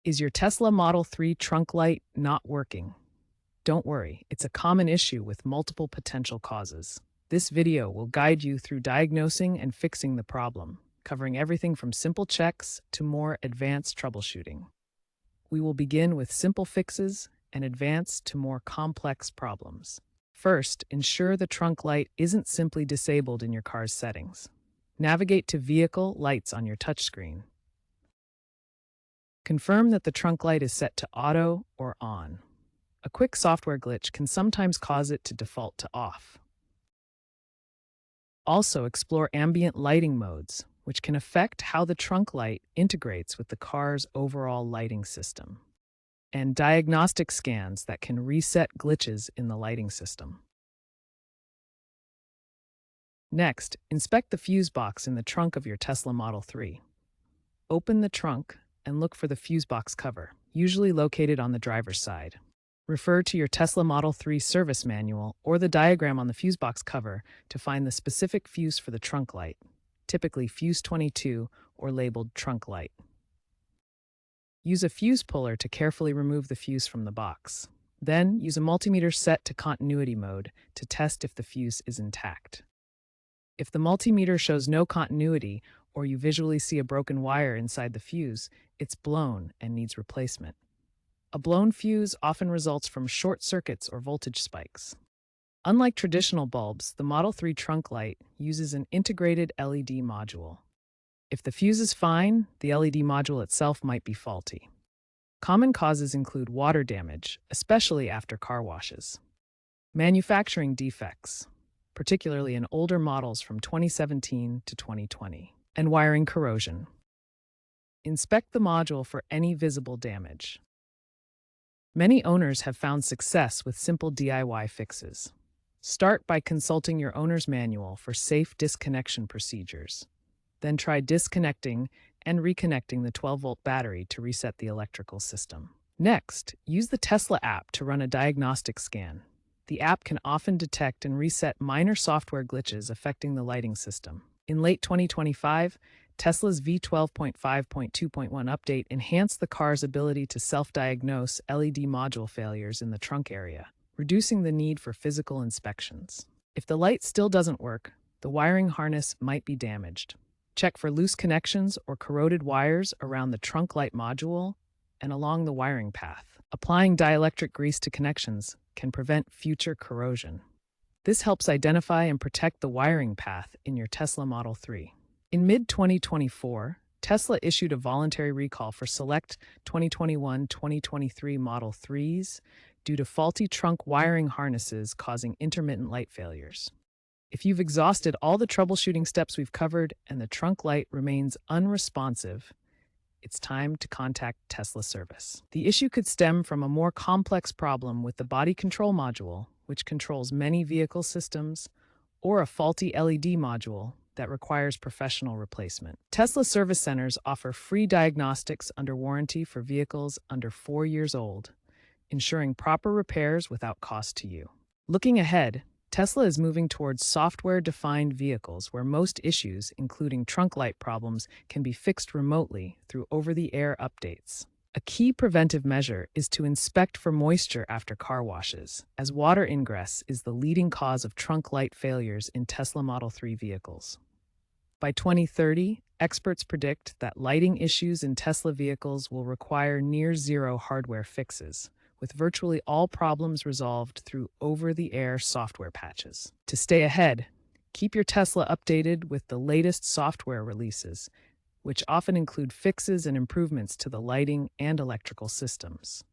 Is your Tesla Model 3 trunk light not working? Don't worry, it's a common issue with multiple potential causes. This video will guide you through diagnosing and fixing the problem, covering everything from simple checks to more advanced troubleshooting. We will begin with simple fixes and advance to more complex problems. First, ensure the trunk light isn't simply disabled in your car's settings. Navigate to Vehicle Lights on your touchscreen. Confirm that the trunk light is set to auto or on. A quick software glitch can sometimes cause it to default to off. Also, explore ambient lighting modes, which can affect how the trunk light integrates with the car's overall lighting system, and diagnostic scans that can reset glitches in the lighting system. Next, inspect the fuse box in the trunk of your Tesla Model 3. Open the trunk and look for the fuse box cover, usually located on the driver's side. Refer to your Tesla Model 3 service manual or the diagram on the fuse box cover to find the specific fuse for the trunk light, typically fuse 22 or labeled trunk light. Use a fuse puller to carefully remove the fuse from the box. Then, use a multimeter set to continuity mode to test if the fuse is intact. If the multimeter shows no continuity or you visually see a broken wire inside the fuse, it's blown and needs replacement. A blown fuse often results from short circuits or voltage spikes. Unlike traditional bulbs, the Model 3 trunk light uses an integrated LED module. If the fuse is fine, the LED module itself might be faulty. Common causes include water damage, especially after car washes, manufacturing defects, particularly in older models from 2017 to 2020, and wiring corrosion. Inspect the module for any visible damage. Many owners have found success with simple DIY fixes. Start by consulting your owner's manual for safe disconnection procedures. Then try disconnecting and reconnecting the 12-volt battery to reset the electrical system. Next, use the Tesla app to run a diagnostic scan. The app can often detect and reset minor software glitches affecting the lighting system. In late 2025, Tesla's V12.5.2.1 update enhanced the car's ability to self-diagnose LED module failures in the trunk area, reducing the need for physical inspections. If the light still doesn't work, the wiring harness might be damaged. Check for loose connections or corroded wires around the trunk light module and along the wiring path. Applying dielectric grease to connections can prevent future corrosion. This helps identify and protect the wiring path in your Tesla Model 3. In mid-2024, Tesla issued a voluntary recall for select 2021-2023 Model 3s due to faulty trunk wiring harnesses causing intermittent light failures. If you've exhausted all the troubleshooting steps we've covered and the trunk light remains unresponsive, it's time to contact Tesla service. The issue could stem from a more complex problem with the body control module, which controls many vehicle systems, or a faulty LED module that requires professional replacement. Tesla service centers offer free diagnostics under warranty for vehicles under 4 years old, ensuring proper repairs without cost to you. Looking ahead, Tesla is moving towards software-defined vehicles where most issues, including trunk light problems, can be fixed remotely through over-the-air updates. A key preventive measure is to inspect for moisture after car washes, as water ingress is the leading cause of trunk light failures in Tesla Model 3 vehicles. By 2030, experts predict that lighting issues in Tesla vehicles will require near-zero hardware fixes, with virtually all problems resolved through over-the-air software patches. To stay ahead, keep your Tesla updated with the latest software releases, which often include fixes and improvements to the lighting and electrical systems.